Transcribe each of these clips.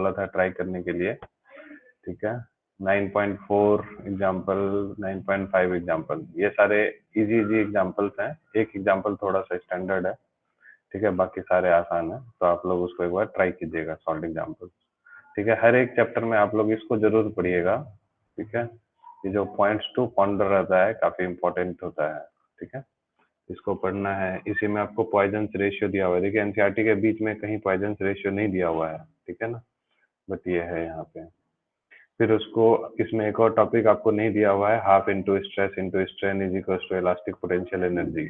बोला था ट्राई करने के लिए, ठीक है। 9.4 एग्जाम्पल, 9.5 एग्जाम्पल, ये सारे इजी इजी एग्जाम्पल्स हैं। एक एग्जाम्पल थोड़ा सा स्टैंडर्ड है, ठीक है, बाकी सारे आसान है। तो आप लोग उसको एक बार ट्राई कीजिएगा, सॉल्व एग्जाम्पल, ठीक है। हर एक चैप्टर में आप लोग इसको जरूर पढ़िएगा, ठीक है। ये जो पॉइंट्स टू पॉन्डर रहता है काफी इंपॉर्टेंट होता है, ठीक है, इसको पढ़ना है। इसी में आपको पॉइजन्स रेशियो दिया हुआ है, देखिए एनसीईआरटी के बीच में कहीं पॉइजन्स रेशियो नहीं दिया हुआ है, ठीक है ना, बट ये है यहाँ पे। फिर उसको इसमें एक और टॉपिक आपको नहीं दिया हुआ है, half into stress into strain is equal to elastic potential energy.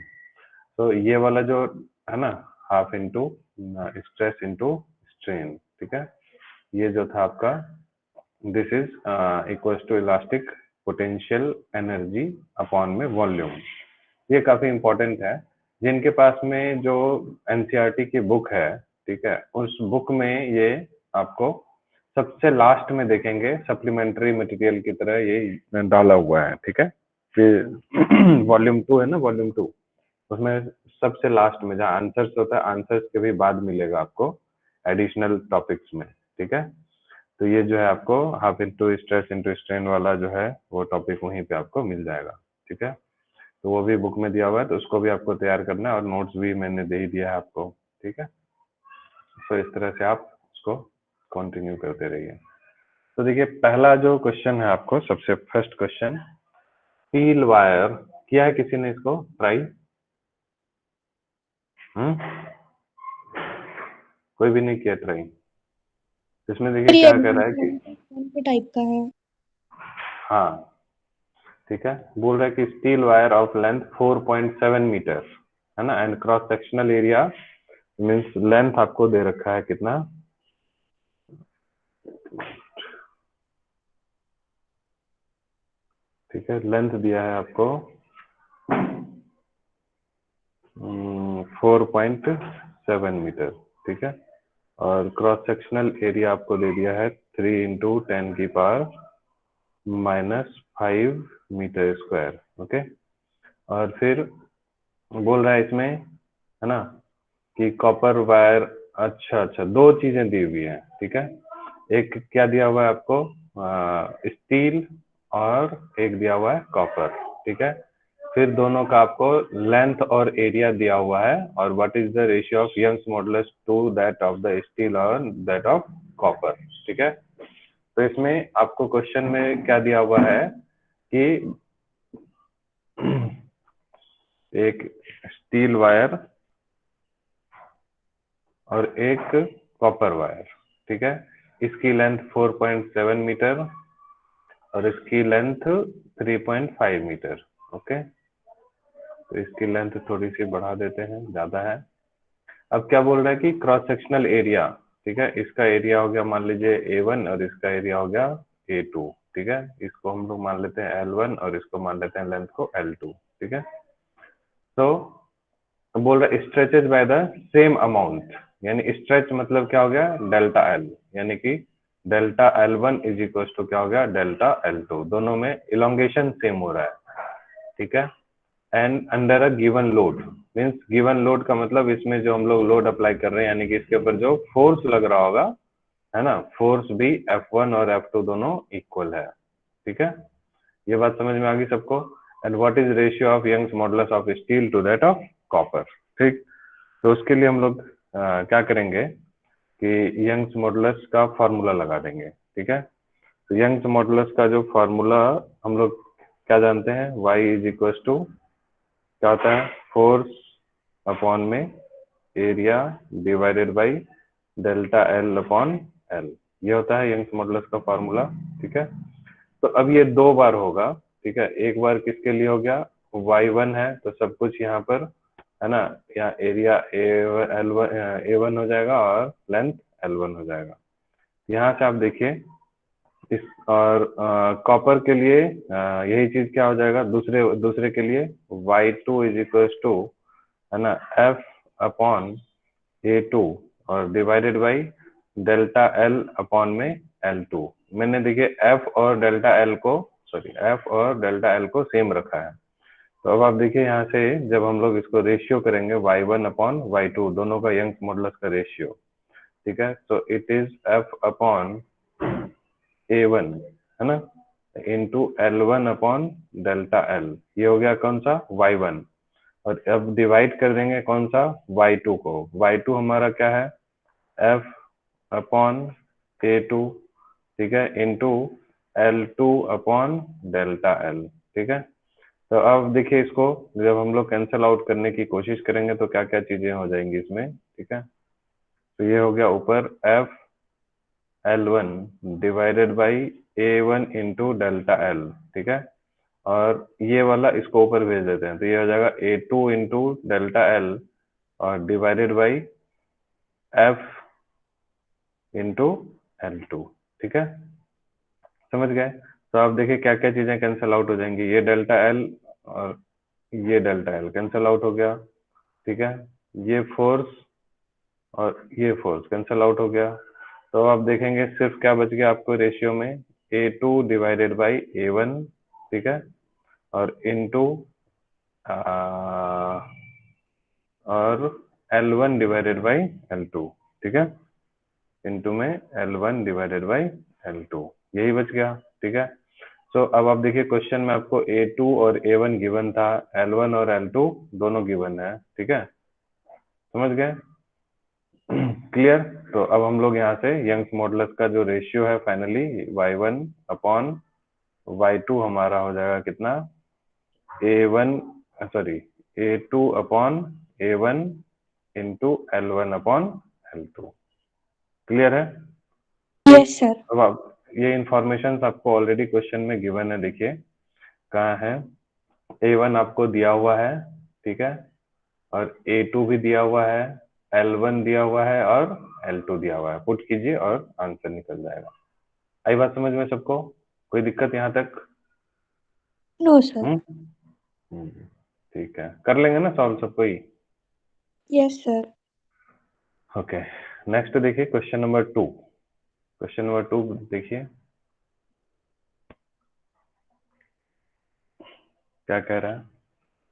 तो ये वाला जो है ना, half into stress into strain, ठीक है, ये जो था आपका, this is equal to elastic potential energy upon में वॉल्यूम। ये काफी इंपॉर्टेंट है। जिनके पास में जो एनसीईआरटी की बुक है, ठीक है, उस बुक में ये आपको सबसे लास्ट में देखेंगे, सप्लीमेंट्री मटेरियल की तरह ये डाला हुआ है, ठीक है। फिर वॉल्यूम 2 है ना, वॉल्यूम 2, उसमें सबसे लास्ट में जहाँ आंसर्स होता है, आंसर्स के भी बाद मिलेगा आपको एडिशनल टॉपिक्स में, ठीक है। तो ये जो है आपको half into stress into strain वाला जो है वो टॉपिक वहीं पे आपको मिल जाएगा, ठीक है। तो वो भी बुक में दिया हुआ है, तो उसको भी आपको तैयार करना है, और नोट्स भी मैंने दे ही दिया है आपको, ठीक है। तो इस तरह से आप उसको कंटिन्यू करते रहिए। तो देखिए पहला जो क्वेश्चन है आपको, सबसे फर्स्ट क्वेश्चन, स्टील वायर किया है किसी ने इसको ट्राई? कोई भी नहीं किया ट्राई? इसमें देखिए क्या कह रहा है कि टाइप का है। हाँ, ठीक है, बोल रहा है कि steel wire of length 4.7 metre है ना, and cross sectional area means length आपको दे रखा है कितना, ठीक है, लेंथ दिया है आपको 4.7 मीटर, ठीक है, और क्रॉस सेक्शनल एरिया आपको दे दिया है 3 इंटू 10 की पावर -5 मीटर स्क्वायर, ओके। और फिर बोल रहा है इसमें, है ना, कि कॉपर वायर, अच्छा अच्छा, दो चीजें दी हुई है, ठीक है। एक क्या दिया हुआ है आपको, स्टील, और एक दिया हुआ है कॉपर, ठीक है। फिर दोनों का आपको लेंथ और एरिया दिया हुआ है, और what is the ratio of Young's modulus to that of the steel और दैट ऑफ कॉपर, ठीक है। तो इसमें आपको क्वेश्चन में क्या दिया हुआ है कि एक स्टील वायर और एक कॉपर वायर, ठीक है, इसकी लेंथ 4.7 मीटर और इसकी लेंथ 3.5 मीटर, ओके। तो इसकी लेंथ थोड़ी सी बढ़ा देते हैं, ज्यादा है। अब क्या बोल रहा है कि क्रॉस सेक्शनल एरिया, ठीक है, इसका एरिया हो गया मान लीजिए A1 और इसका एरिया हो गया A2, ठीक है। इसको हम लोग मान लेते हैं L1 और इसको मान लेते हैं लेंथ को L2, ठीक है। तो बोल रहा है stretches by the same amount, यानी स्ट्रेच मतलब क्या हो गया, डेल्टा एल, यानी कि delta L1 is equal to क्या हो गया, डेल्टा L2, दोनों में इलोंगेशन सेम हो रहा है, ठीक है। And under a given load, means given load का मतलब इसमें जो हम लोग लोड अप्लाई कर रहे हैं, यानी कि इसके ऊपर जो फोर्स लग रहा होगा, है ना, फोर्स भी F1 और F2 दोनों इक्वल है, ठीक है। ये बात समझ में आ गई सबको? And what is ratio of Young's modulus of steel to that of copper, ठीक। तो उसके लिए हम लोग क्या करेंगे कि यंग्स मॉडुलस का फॉर्मूला लगा देंगे, ठीक है। तो यंग्स मॉडुलस का जो फॉर्मूला हम लोग क्या जानते हैं, y इज इक्वल टू क्या होता है, फोर्स अपॉन में area divided by delta L upon L, ये होता है यंग्स मॉडुलस का फॉर्मूला, ठीक है। तो अब ये दो बार होगा, ठीक है, एक बार किसके लिए हो गया, y1 है, तो सब कुछ यहाँ पर है ना, यहाँ एरिया A1 हो जाएगा और लेंथ L1 हो जाएगा। यहाँ से आप देखिए इस, और कॉपर के लिए यही चीज क्या हो जाएगा, दूसरे दूसरे के लिए y2 इज इक्वल टू, है ना, F अपॉन A2 और divided by delta L upon में L2। मैंने देखिए F और डेल्टा L को, सॉरी, F और डेल्टा L को सेम रखा है। तो अब आप देखिए यहाँ से जब हम लोग इसको रेशियो करेंगे y1 अपॉन y2, दोनों का यंग्स मॉडुलस का रेशियो, ठीक है, तो it is F upon A1, है ना, into L1 upon delta L, ये हो गया कौन सा Y1। और अब डिवाइड कर देंगे कौन सा Y2 को, Y2 हमारा क्या है F अपॉन A2, ठीक है, into L2 upon delta L, ठीक है। तो अब देखिए इसको जब हम लोग कैंसिल आउट करने की कोशिश करेंगे तो क्या क्या चीजें हो जाएंगी इसमें, ठीक है। तो ये हो गया ऊपर F L1 divided by A1 into delta L, ठीक है। और ये वाला इसको ऊपर भेज देते हैं, तो ये हो जाएगा A2 इंटू डेल्टा एल और divided by F into L2, ठीक है, समझ गए। तो आप देखिए क्या क्या चीजें कैंसिल आउट हो जाएंगी, ये डेल्टा एल और ये डेल्टा एल कैंसिल आउट हो गया, ठीक है। ये फोर्स और ये फोर्स कैंसिल आउट हो गया। तो आप देखेंगे सिर्फ क्या बच गया आपको रेशियो में, A2 डिवाइडेड बाई A1, ठीक है, और इनटू और L1 डिवाइडेड बाई L2, ठीक है, इनटू में L1 डिवाइडेड बाई L2, यही बच गया, ठीक है। तो अब आप देखिए क्वेश्चन में आपको A2 और A1 गिवन था, L1 और L2 दोनों गिवन है, ठीक है, समझ गए। क्लियर। तो अब हम लोग यहाँ से यंग्स मॉडुलस का जो रेशियो है फाइनली Y1 अपॉन Y2 हमारा हो जाएगा कितना, A1 sorry A2 upon A1 into L1 upon L2। Clear है। Yes sir. अब आप ये इंफॉर्मेशन आपको ऑलरेडी क्वेश्चन में गिवन है, देखिए कहाँ है, A1 आपको दिया हुआ है, ठीक है, और A2 भी दिया हुआ है, L1 दिया हुआ है और L2 दिया हुआ है, पुट कीजिए और आंसर निकल जाएगा। आई बात समझ में सबको, कोई दिक्कत यहाँ तक? No sir. हम्म, ठीक है, कर लेंगे ना सॉल्व सब कोई। Yes sir. ओके, नेक्स्ट देखिए क्वेश्चन नंबर 2। क्वेश्चन नंबर 2 देखिए क्या कह रहा है।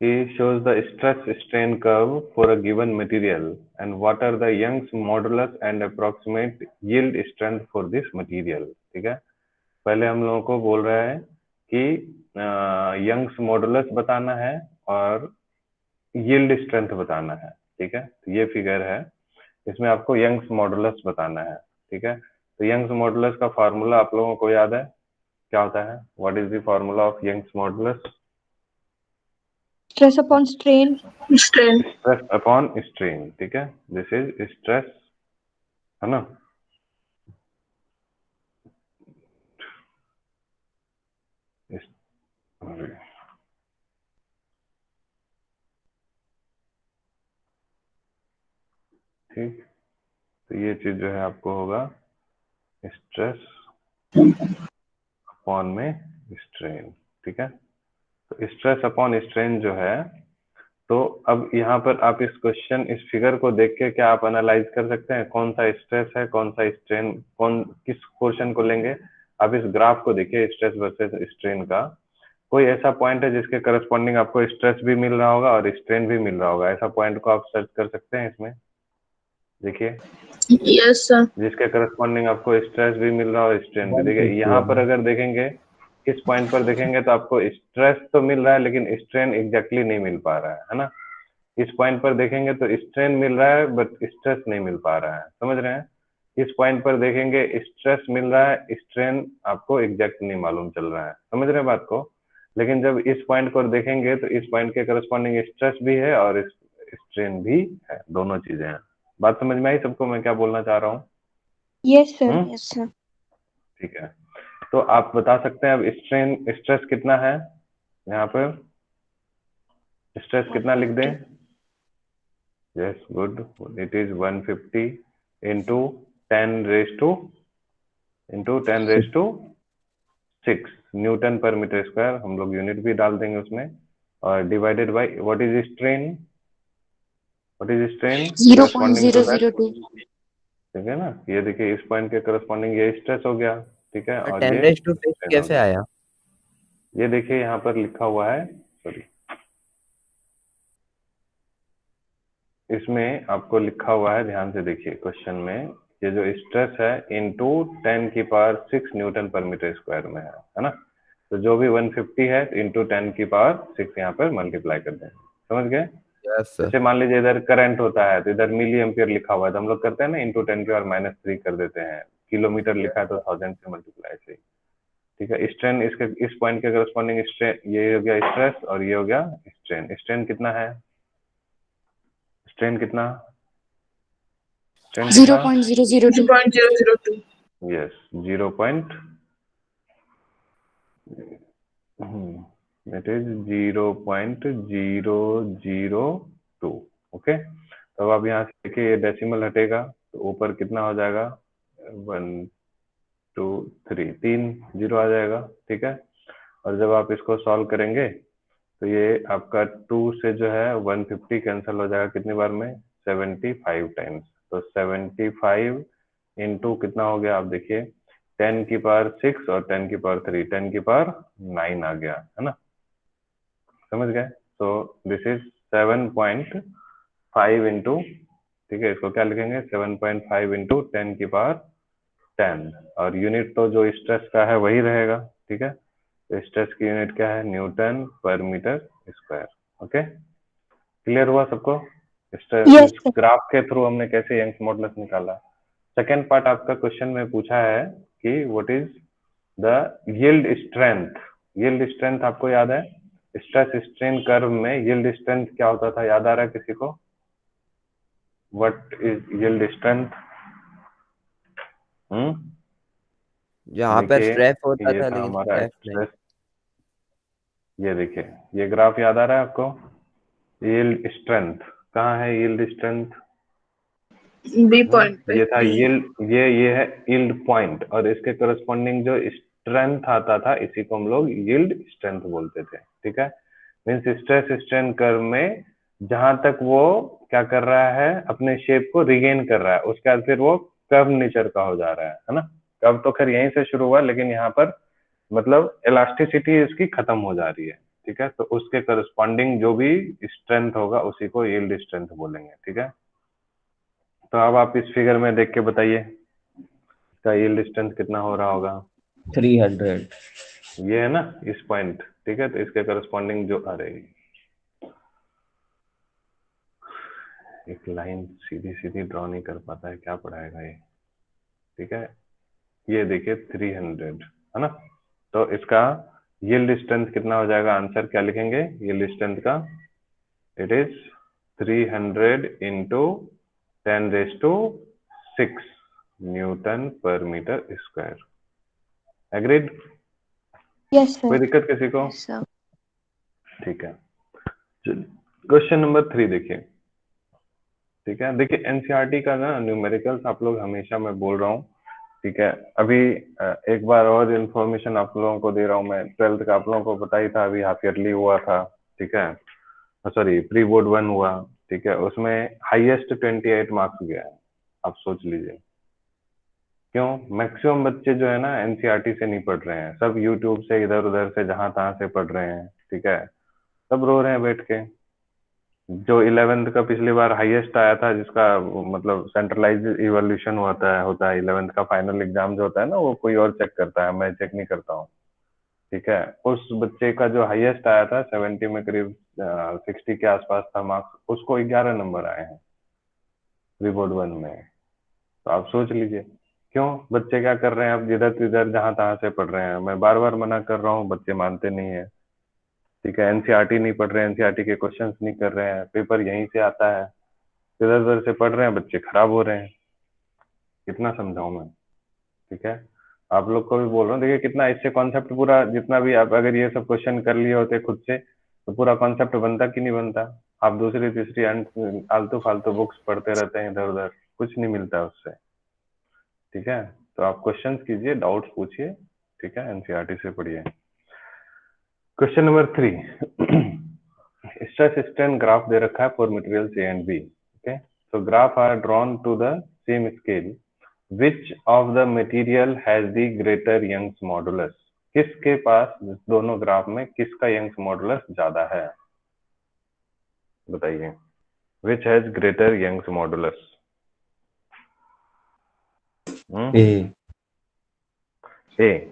He shows the stress strain curve for a given material and what are the Young's modulus and approximate yield strength for this material, ठीक है। पहले हम लोगों को बोल रहा है कि यंग्स मॉडुलस बताना है और यील्ड स्ट्रेंथ बताना है, ठीक है। तो ये फिगर है, इसमें आपको यंग्स मॉडुलस बताना है, ठीक है। तो यंग्स मॉडुलस का फार्मूला आप लोगों को याद है, क्या होता है, what is the formula of Young's modulus? Stress upon strain. Strain. Stress upon strain, ठीक है, दिस इज स्ट्रेस, है ना। ठीक, तो ये चीज जो है आपको होगा स्ट्रेस अपॉन में स्ट्रेन, ठीक है। तो स्ट्रेस अपॉन स्ट्रेन जो है, तो अब यहाँ पर आप इस क्वेश्चन इस फिगर को देख के क्या आप एनालाइज कर सकते हैं कौन सा स्ट्रेस है कौन सा स्ट्रेन, कौन किस पोर्शन को लेंगे। आप इस ग्राफ को देखिए स्ट्रेस वर्सेस स्ट्रेन का, कोई ऐसा पॉइंट है जिसके करस्पॉन्डिंग आपको स्ट्रेस भी मिल रहा होगा और स्ट्रेन भी मिल रहा होगा, ऐसा पॉइंट को आप सर्च कर सकते हैं इसमें, देखिए यस सर। जिसके करस्पॉन्डिंग आपको स्ट्रेस भी मिल रहा है और स्ट्रेन भी। देखिए यहाँ पर अगर देखेंगे, इस पॉइंट पर देखेंगे तो आपको स्ट्रेस तो मिल रहा है लेकिन स्ट्रेन एग्जैक्टली नहीं मिल पा रहा है ना। इस पॉइंट पर देखेंगे तो स्ट्रेन मिल रहा है बट स्ट्रेस नहीं मिल पा रहा है, समझ रहे हैं। इस पॉइंट पर देखेंगे स्ट्रेस मिल रहा है, स्ट्रेन आपको एग्जैक्ट नहीं मालूम चल रहा है, समझ रहे हैं बात को। लेकिन जब इस पॉइंट पर देखेंगे तो इस पॉइंट के करस्पॉन्डिंग स्ट्रेस भी है और स्ट्रेन भी है, दोनों चीजें हैं। बात समझ में आई सबको मैं क्या बोलना चाह रहा हूँ? Yes sir. Yes sir. ठीक है, तो आप बता सकते हैं अब स्ट्रेन स्ट्रेस कितना है, यहाँ पर स्ट्रेस कितना लिख दें? 150। Yes good, it is 150 into 10 raise to 6 newton per metre square, हम लोग यूनिट भी डाल देंगे उसमें, और divided by what is strain, what is strain corresponding to that, 0.002। ठीक है ना। ये देखिए इस पॉइंट के करस्पॉन्डिंग ये स्ट्रेस हो गया, ठीक है, और टेन ये रेज टू सिक्स स्ट्रेन हो कैसे गया। आया? ये देखिए यहाँ पर लिखा हुआ है, सॉरी इसमें आपको लिखा हुआ है, ध्यान से देखिए क्वेश्चन में ये जो स्ट्रेस है into 10⁻⁶ Newton per metre square में है ना। तो जो भी 150 है इनटू 10⁻⁶ यहाँ पर मल्टीप्लाई कर देंगे, समझ गए। Yes sir. जैसे मान लीजिए इधर करंट होता है तो इधर मिली एम्पियर लिखा हुआ है तो हम लोग करते हैं ना इनटू 10⁻³ कर देते हैं, किलोमीटर लिखा है तो 1000 से मल्टीप्लाई से, ठीक है। स्ट्रेन इसके इस पॉइंट के करस्पॉन्डिंग स्ट्रेन ये हो गया स्ट्रेस और ये हो गया स्ट्रेन। स्ट्रेन कितना है, स्ट्रेन कितना, स्ट्रेन कितना, 0.002. 0.002. यस 0. It is 0.002, okay. तो अब आप यहाँ से देखिए ये डेसिमल हटेगा तो ऊपर कितना हो जाएगा 1 2 3 3 0 आ जाएगा, ठीक है। और जब आप इसको सॉल्व करेंगे तो ये आपका 2 से जो है 150 कैंसिल हो जाएगा कितनी बार में 75 टाइम्स। तो 75 इंटू कितना हो गया आप देखिए 10⁻⁶ और 10⁻³ 10⁻⁹ आ गया है ना, समझ गए। तो दिस इज 7.5 इंटू, ठीक है, इसको क्या लिखेंगे 7.5 इंटू 10⁻10 और यूनिट तो जो स्ट्रेस का है वही रहेगा, ठीक है। तो स्ट्रेस की यूनिट क्या है Newton per metre square, okay. Clear हुआ सबको। Yes, sir. ग्राफ के थ्रू हमने कैसे यंग्स मॉडुलस निकाला। सेकेंड पार्ट आपका क्वेश्चन में पूछा है कि what is the yield strength. Yield strength आपको याद है, स्ट्रेस स्ट्रेन कर्व में यील्ड स्ट्रेंथ क्या होता था, याद आ रहा है किसी को, व्हाट इज यील्ड स्ट्रेंथ। यहाँ पर देखिए स्ट्रेस होता ये था था लेकिन हमारा स्ट्रेस नहीं। स्ट्रेस, ये देखिए ये ग्राफ याद आ रहा है आपको, यील्ड स्ट्रेंथ कहाँ है, यील्ड स्ट्रेंथ B point पे. ये था B. यील्ड, ये है यील्ड पॉइंट और इसके करस्पॉन्डिंग जो स्ट्रेंथ आता था इसी को हम लोग यील्ड स्ट्रेंथ बोलते थे, ठीक है। मीन्स स्ट्रेस स्ट्रेन कर्व में जहां तक वो क्या कर रहा है अपने शेप को रिगेन कर रहा है उसके बाद फिर वो कर्व नेचर का हो जा रहा है ना। कर्व तो खैर यहीं से शुरू हुआ लेकिन यहाँ पर मतलब इलास्टिसिटी इसकी खत्म हो जा रही है, ठीक है। तो उसके करस्पॉन्डिंग जो भी स्ट्रेंथ होगा उसी को यील्ड स्ट्रेंथ बोलेंगे, ठीक है। तो अब आप इस फिगर में देख के बताइए इसका यील्ड स्ट्रेंथ कितना हो रहा होगा। 300। ये है ना इस पॉइंट, ठीक है। तो इसके करस्पॉन्डिंग जो अरे एक लाइन सीधी सीधी ड्रॉ नहीं कर पाता है, क्या पढ़ाएगा ये, ठीक है। ये देखिए 300 है ना। तो इसका यील्ड स्ट्रेंथ कितना हो जाएगा, आंसर क्या लिखेंगे यील्ड स्ट्रेंथ का, it is 300 into 10⁶ newton per metre square. Agreed, Yes, sir. कोई दिक्कत किसी को, Yes, sir. ठीक है। क्वेश्चन नंबर 3 देखिए, ठीक है। देखिए एनसीईआरटी का ना न्यूमेरिकल्स आप लोग हमेशा मैं बोल रहा हूँ, ठीक है। अभी एक बार और इन्फॉर्मेशन आप लोगों को दे रहा हूँ मैं, 12th का आप लोगों को पता ही था, अभी हाफ ईयरली हुआ था, ठीक है, सॉरी प्री बोर्ड 1 हुआ, ठीक है। उसमें हाईएस्ट 28 मार्क्स गया है, आप सोच लीजिए क्यों। मैक्सिमम बच्चे जो है ना एनसीईआरटी से नहीं पढ़ रहे हैं, सब यूट्यूब से इधर उधर से जहां तहां से पढ़ रहे हैं, ठीक है। सब रो रहे हैं बैठ के। जो 11th का पिछली बार हाईएस्ट आया था जिसका मतलब सेंट्रलाइज इवोल्यूशन होता है 11th का फाइनल एग्जाम जो होता है ना वो कोई और चेक करता है, मैं चेक नहीं करता हूँ, ठीक है। उस बच्चे का जो हाईएस्ट आया था 70 में करीब 60 के आसपास था मार्क्स, उसको 11 नंबर आए हैं प्री बोर्ड 1 में। तो आप सोच लीजिए क्यों बच्चे क्या कर रहे हैं, अब जिधर तिधर जहां तहां से पढ़ रहे हैं। मैं बार बार मना कर रहा हूँ, बच्चे मानते नहीं है, ठीक है। एनसीईआरटी नहीं पढ़ रहे हैं, एनसीईआरटी के क्वेश्चंस नहीं कर रहे हैं, पेपर यहीं से आता है, इधर उधर से पढ़ रहे हैं, बच्चे खराब हो रहे हैं। कितना समझाऊं मैं, ठीक है। आप लोग को भी बोल रहा हूँ, देखिए कितना इससे कॉन्सेप्ट पूरा, जितना भी आप अगर ये सब क्वेश्चन कर लिए होते खुद से तो पूरा कॉन्सेप्ट बनता कि नहीं बनता। आप दूसरी तीसरी आलतू फालतू बुक्स पढ़ते रहते हैं इधर उधर, कुछ नहीं मिलता उससे, ठीक है। तो आप क्वेश्चंस कीजिए, डाउट्स पूछिए, ठीक है, एनसीईआरटी से पढ़िए। Question number 3 stress strain graph दे रखा है for materials A and B, okay. so graph are drawn to the same scale, which of the material has the greater Young's modulus। किसके पास दोनों ग्राफ में किसका यंग्स मॉडुलस ज्यादा है, बताइए। which has greater Young's modulus। A A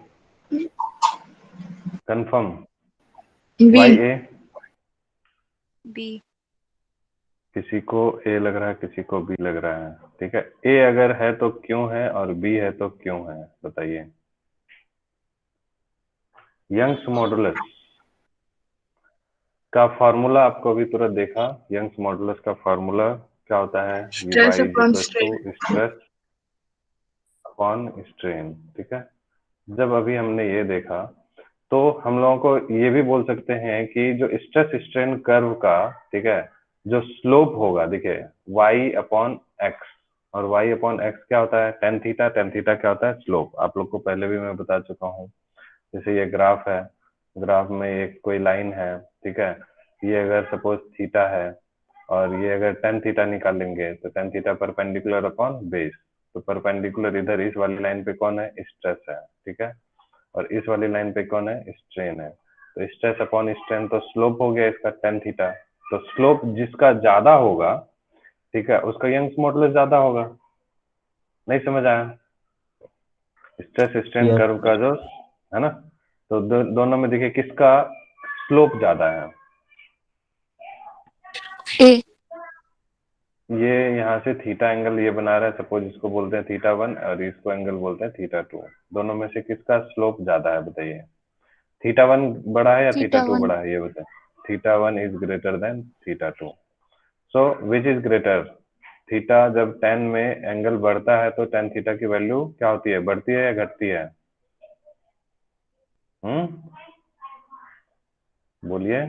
confirm B. Why A B. किसी को ए लग रहा है, किसी को बी लग रहा है, ठीक है। ए अगर है तो क्यों है और बी है तो क्यों है, बताइए। यंग्स मॉडुलस का फॉर्मूला आपको अभी तुरंत देखा। यंग्स मॉडुलस का फॉर्मूला क्या होता है? Stress Y is upon equal strain. To stress upon strain, ठीक है। जब अभी हमने ये देखा तो हम लोगों को ये भी बोल सकते हैं कि जो स्ट्रेस स्ट्रेन कर्व का, ठीक है, जो स्लोप होगा, देखिए y अपॉन एक्स, और y अपॉन एक्स क्या होता है? Tan theta. टेन थीटा क्या होता है? स्लोप। आप लोग को पहले भी मैं बता चुका हूँ। जैसे ये ग्राफ है, ग्राफ में एक कोई लाइन है, ठीक है, ये अगर सपोज थीटा है और ये अगर टेन थीटा निकालेंगे तो tan theta perpendicular upon base, तो परपेंडिकुलर इधर इस वाली लाइन पे कौन है? स्ट्रेस है, ठीक है, और इस वाली लाइन पे कौन है? स्ट्रेन है। तो स्ट्रेस अपॉन स्ट्रेन तो स्लोप हो गया इसका टेन थीटा। तो स्लोप जिसका ज्यादा होगा, ठीक है, उसका यंग्स मॉडुलस ज्यादा होगा। नहीं समझ आया? स्ट्रेस स्ट्रेन यस कर्व का जो है ना, तो दोनों में देखिए किसका स्लोप ज्यादा है। A. ये यहाँ से थीटा एंगल ये बना रहा है, सपोज इसको बोलते हैं थीटा वन और इसको एंगल बोलते हैं थीटा टू। दोनों में से किसका स्लोप ज्यादा है, बताइए। थीटा वन बड़ा है या थीटा Theta टू 1. बड़ा है, ये बताएं। Theta one is greater then theta two. So which is greater? Theta जब टेन में एंगल बढ़ता है तो टेन थीटा की वैल्यू क्या होती है? बढ़ती है या घटती है? बोलिए।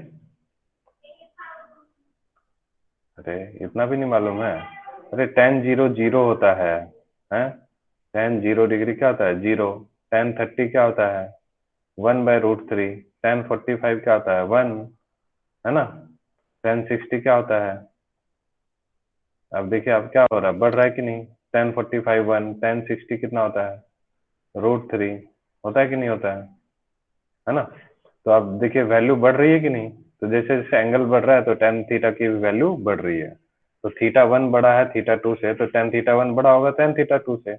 अरे इतना भी नहीं मालूम है? अरे टेन जीरो जीरो होता है? टेन जीरो डिग्री क्या होता है? जीरो। टेन थर्टी क्या होता है? One by root three. Tan forty five क्या होता है? वन, है ना। टेन सिक्सटी क्या होता है? अब देखिए अब क्या हो रहा है, बढ़ रहा है कि नहीं? Tan forty five one, tan sixty कितना होता है? Root three. होता है कि नहीं होता है ना। तो अब देखिए वैल्यू बढ़ रही है कि नहीं? तो जैसे जैसे एंगल बढ़ रहा है तो टेन थीटा की वैल्यू बढ़ रही है। तो थीटा वन बड़ा है थीटा टू से, तो टेन थीटा वन बड़ा होगा टेन थीटा टू से।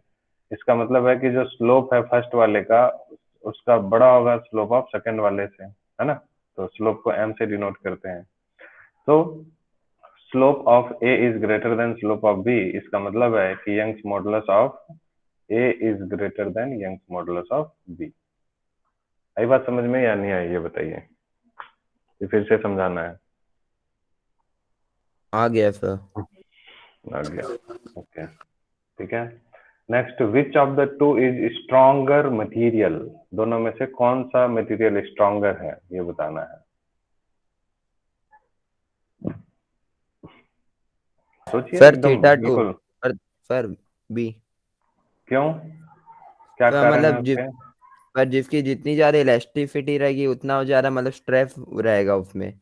इसका मतलब है कि जो स्लोप है फर्स्ट वाले का, उसका बड़ा होगा स्लोप ऑफ सेकंड वाले से, है ना। तो स्लोप को एम से डिनोट करते हैं। तो slope of A is greater than slope of B, इसका मतलब है कि Young's modulus of A is greater than Young's modulus of B. आई बात समझ में या नहीं आई, ये बताइए। ये फिर से समझाना है? आ गया सर। आ गया, ओके, ठीक है। Next, which of the two is stronger material? दोनों में से कौन सा मटेरियल स्ट्रॉन्गर है, ये बताना है। सोचिए सर एकदम थीटा टू। बिल्कुल। Sir B. क्यों? क्या सर कारण है मतलब उसके? पर जिसकी जितनी ज्यादा इलास्टिसिटी रहेगी उतना ज्यादा मतलब स्ट्रेस रहेगा उसमें।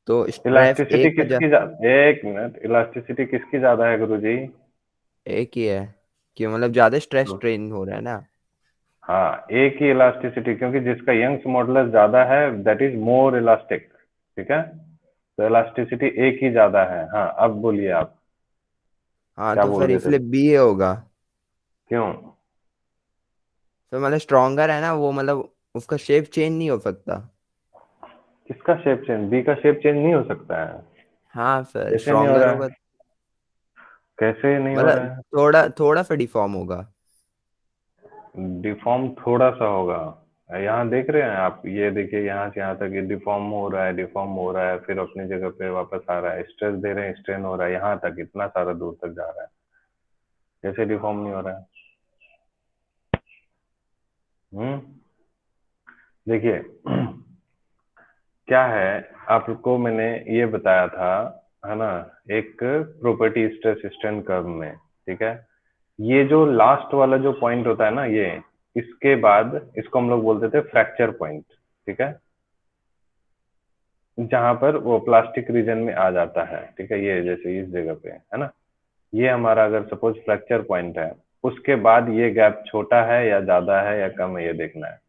तो स्ट्रेस इलास्टिसिटी एक किसकी एक मिनट, इलास्टिसिटी किसकी ज्यादा है गुरुजी? एक ही है कि मतलब ज्यादा स्ट्रेस स्ट्रेन हो रहा है ना। हाँ, एक ही इलास्टिसिटी, क्योंकि जिसका यंग्स मॉडुलस ज्यादा है दैट इज मोर इलास्टिक, ठीक है। तो इलास्टिसिटी एक ही ज्यादा है। हाँ, अब बोलिए आप हाँ क्या तो बोल फिर रहे थे। इसलिए बी होगा। क्यों? तो मतलब स्ट्रॉन्गर है ना वो, मतलब उसका शेप चेंज नहीं हो सकता। किसका शेप चेंज? बी का शेप चेंज नहीं हो सकता है? हाँ सर कैसे नहीं हो स्ट्रॉन्गर रहा होगा। है? कैसे नहीं हो मतलब रहा है? थोड़ा थोड़ा सा डिफॉर्म होगा। डिफॉर्म थोड़ा सा होगा? यहाँ देख रहे हैं आप, ये देखिए यहाँ से यहाँ तक ये डिफॉर्म हो रहा है, डिफॉर्म हो रहा है, फिर अपनी जगह पे वापस आ रहा है, स्ट्रेस दे रहे हैं, स्ट्रेन हो रहा है, यहाँ तक इतना सारा दूर तक जा रहा है। कैसे डिफॉर्म नहीं हो रहा है? हम्म, देखिए क्या है, आपको मैंने ये बताया था, है ना, एक प्रॉपर्टी स्ट्रेस स्ट्रेन कर्व में, ठीक है। ये जो लास्ट वाला जो पॉइंट होता है ना, ये इसके बाद इसको हम लोग बोलते थे फ्रैक्चर पॉइंट, ठीक है, जहां पर वो प्लास्टिक रीजन में आ जाता है, ठीक है, ये जैसे इस जगह पे है ना, ये हमारा अगर सपोज फ्रैक्चर पॉइंट है, उसके बाद ये गैप छोटा है या ज्यादा है या कम है, ये देखना है।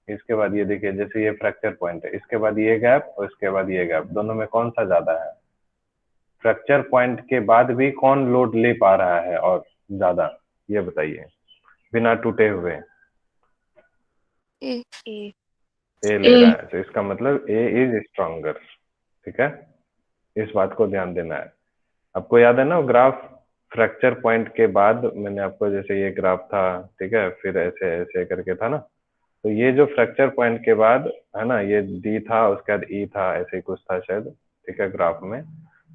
इसके बाद ये देखिए, जैसे ये फ्रैक्चर पॉइंट है, इसके बाद ये गैप और इसके बाद ये गैप, दोनों में कौन सा ज्यादा है? फ्रैक्चर पॉइंट के बाद भी कौन लोड ले पा रहा है और ज्यादा, ये बताइए। बिना टूटे हुए? A. ए ले रहा है, तो इसका मतलब ए इज स्ट्रॉन्गर। ठीक है, इस बात को ध्यान देना है। आपको याद है ना ग्राफ, फ्रैक्चर पॉइंट के बाद मैंने आपको, जैसे ये ग्राफ था, ठीक है, फिर ऐसे ऐसे करके था ना, तो ये जो फ्रैक्चर पॉइंट के बाद है ना, ये डी था, उसके बाद ई था, ऐसे ही कुछ था शायद, ठीक है, ग्राफ में।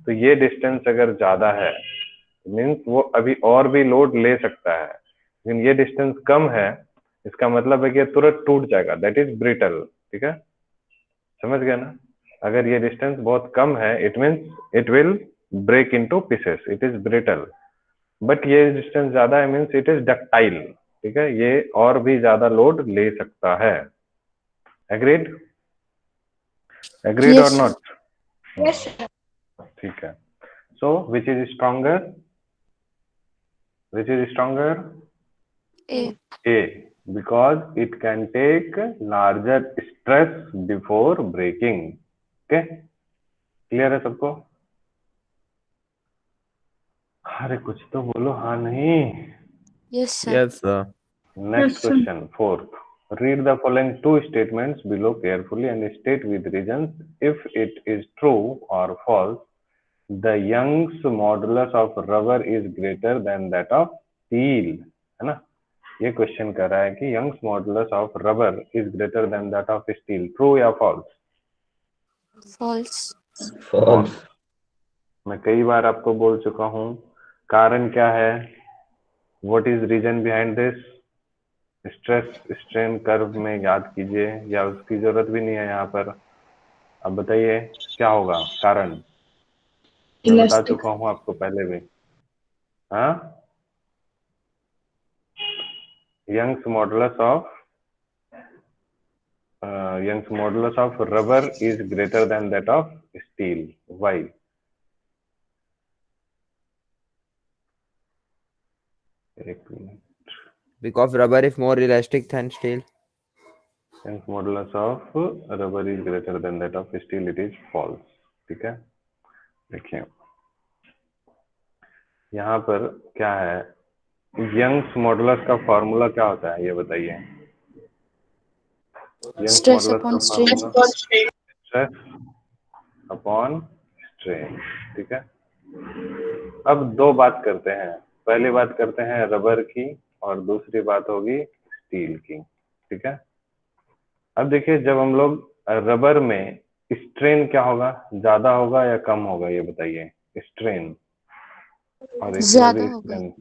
तो ये डिस्टेंस अगर ज्यादा है मीन्स वो अभी और भी लोड ले सकता है, लेकिन ये डिस्टेंस कम है, इसका मतलब है कि ये तुरंत टूट जाएगा, दैट इज ब्रिटल। ठीक है, समझ गया ना? अगर ये डिस्टेंस बहुत कम है, it means it will break into pieces, it is brittle. But ये डिस्टेंस ज्यादा है मीन्स इट इज डक्टाइल। ठीक है, ये और भी ज्यादा लोड ले सकता है। एग्रीड? एग्रीड और नॉट? Yes. ठीक है। So which is stronger? Which is stronger? A. A, because it can take larger stress before breaking. Okay, clear है सबको? अरे कुछ तो बोलो, हाँ नहीं? Yes, sir. Yes, sir. Next Yes, sir. question, fourth. Read the following two statements below carefully and state with reasons if it is true or false. The Young's modulus of rubber is greater than that of steel. है ना? ये question कर रहा है कि Young's modulus of rubber is greater than that of steel, true या false? False. False. मैं कई बार आपको बोल चुका हूं, कारण क्या है, what is reason behind this? Stress strain curve में याद कीजिए, या उसकी जरूरत भी नहीं है यहाँ पर। अब बताइए क्या होगा कारण? मैं बता Elastic. चुका हूँ आपको पहले भी। हाँ, Young's modulus of Young's modulus of rubber is greater than that of steel. Why? एक minute. Because rubber is more elastic than steel. Young's modulus of rubber is greater than that of steel. It is false. ठीक है, देखिए यहाँ पर क्या है, Young's modulus का formula क्या होता है ये बताइए। यंग्स Stress मॉडुलस upon का strain. Formula stress upon strain. ठीक है, अब दो बात करते हैं, पहली बात करते हैं रबर की और दूसरी बात होगी स्टील की। ठीक है, अब देखिए जब हम लोग रबर में स्ट्रेन क्या होगा, ज्यादा होगा या कम होगा ये बताइए, स्ट्रेन और इसमें ज्यादा भी होगा। Strain.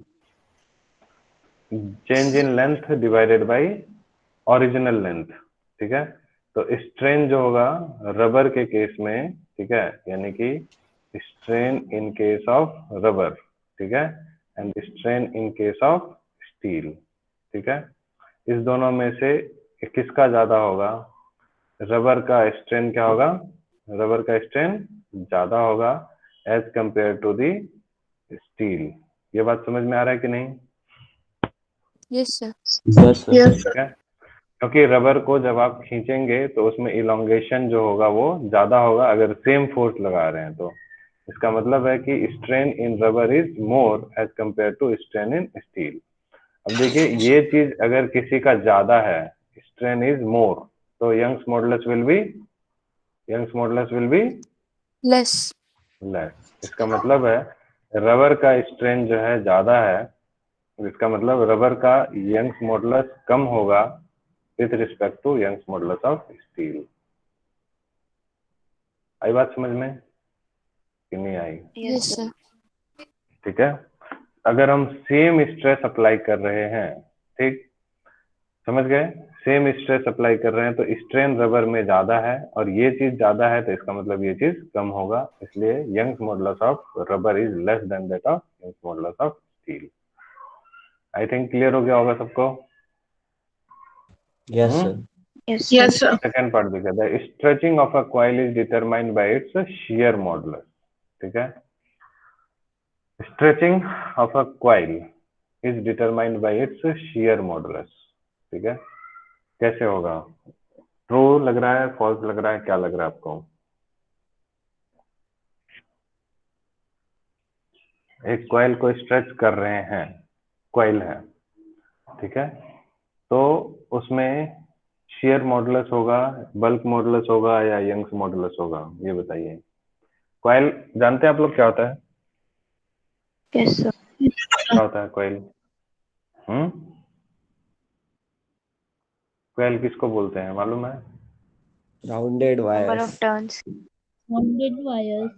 Change in length divided by original length. ठीक है, तो स्ट्रेन जो होगा रबर के केस में, ठीक है, यानी कि strain in case of rubber, ठीक है, and strain in case of steel. ठीक है, इस दोनों में से किसका ज्यादा होगा? रबर का स्ट्रेन क्या होगा? रबर का स्ट्रेन ज्यादा होगा as compare to the steel. ये बात समझ में आ रहा है कि नहीं? Yes, sir. Yes, ठीक sir. है, क्योंकि रबर को जब आप खींचेंगे तो उसमें इलोंगेशन जो होगा वो ज्यादा होगा अगर सेम फोर्स लगा रहे हैं तो। इसका मतलब है कि strain in rubber is more as compare to strain in steel. अब देखिए ये चीज अगर किसी का ज्यादा है, स्ट्रेन इज मोर, तो Young's modulus will be Less. Less. इसका मतलब है रबर का स्ट्रेन जो है ज्यादा है, इसका मतलब रबर का यंग्स मॉडुलस कम होगा with respect to Young's modulus of steel. आई बात समझ में कि नहीं आई? Yes, sir. ठीक है, अगर हम सेम स्ट्रेस अप्लाई कर रहे हैं, ठीक, समझ गए, सेम स्ट्रेस अप्लाई कर रहे हैं तो स्ट्रेन रबर में ज्यादा है और ये चीज ज्यादा है, तो इसका मतलब ये चीज कम होगा, इसलिए Young's modulus of rubber is less than that of Young's modulus of steel. I think clear हो गया होगा सबको? Yes, sir. Yes, sir. Second part देखा था, stretching of a coil is determined by its shear modulus. ठीक है, stretching of a coil is determined by its shear modulus. ठीक है, कैसे होगा? ट्रू लग रहा है, फॉल्स लग रहा है, क्या लग रहा है आपको? एक कॉइल को स्ट्रेच कर रहे हैं, कॉइल है, ठीक है। तो उसमें shear मॉडुलस होगा, बल्क मॉडुलस होगा या यंग्स मॉडुलस होगा, ये बताइए। कॉइल जानते हैं आप लोग क्या होता है? Yes, sir. क्या होता है कॉइल? कॉइल किसको बोलते हैं मालूम है? Rounded Number wires. of turns. Rounded wires.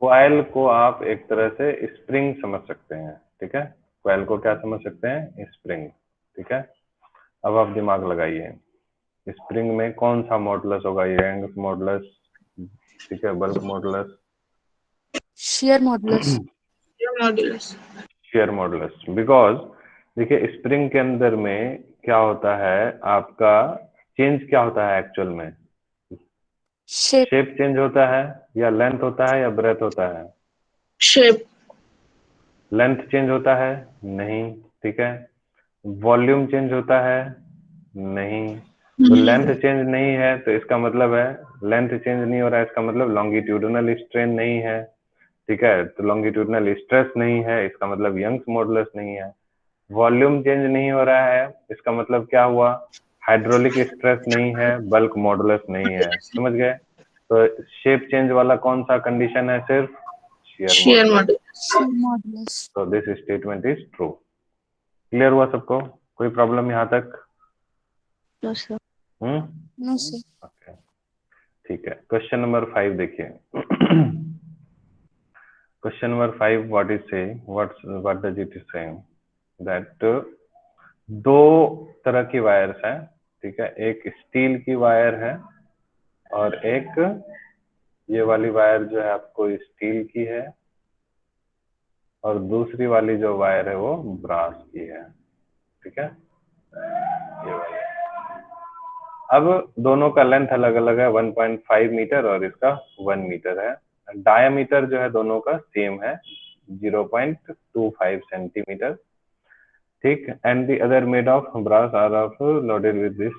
Coil को आप एक तरह से स्प्रिंग समझ सकते हैं, ठीक है। कॉइल को क्या समझ सकते हैं? स्प्रिंग, ठीक है। अब आप दिमाग लगाइए, स्प्रिंग में कौन सा मॉडुलस होगा? यंग्स मॉडुलस, ठीक है, bulk modulus, shear modulus, Modulus. Share modulus. Because देखिए स्प्रिंग के अंदर में क्या होता है, आपका चेंज क्या होता है एक्चुअल में? shape, शेप चेंज होता है या लेंथ होता है या ब्रेथ होता है? Shape. लेंथ चेंज होता है? नहीं, ठीक है। वॉल्यूम चेंज होता है? नहीं। तो लेंथ चेंज नहीं है तो इसका मतलब है, लेंथ चेंज नहीं हो रहा है इसका मतलब लॉन्गिट्यूडिनल स्ट्रेन नहीं है, ठीक है। तो लॉन्गिट्यूडिनल स्ट्रेस नहीं है, इसका मतलब यंग्स मॉडुलस नहीं है। वॉल्यूम चेंज नहीं हो रहा है, इसका मतलब क्या हुआ? हाइड्रोलिक स्ट्रेस नहीं है, बल्क मॉडुलस नहीं है, समझ गए। तो शेप चेंज वाला कौन सा कंडीशन है? सिर्फ shear Shear modulus। modulus. shear modulus. तो this statement is true. Clear हुआ सबको? कोई प्रॉब्लम यहाँ तक? No, sir. No, sir. Okay, ठीक है। क्वेश्चन नंबर 5 देखिए। क्वेश्चन नंबर 5 व्हाट इज से what does it is saying that दो तरह की वायर्स हैं, ठीक है। एक स्टील की वायर है और एक ये वाली वायर जो है आपको स्टील की है और दूसरी वाली जो वायर है वो ब्रास की है, ठीक है। ये वाली। अब दोनों का लेंथ अलग अलग है, 1.5 मीटर और इसका 1 मीटर है। डायमीटर जो है दोनों का सेम है, 0.25 सेंटीमीटर, ठीक। And the other made of brass are of loaded with this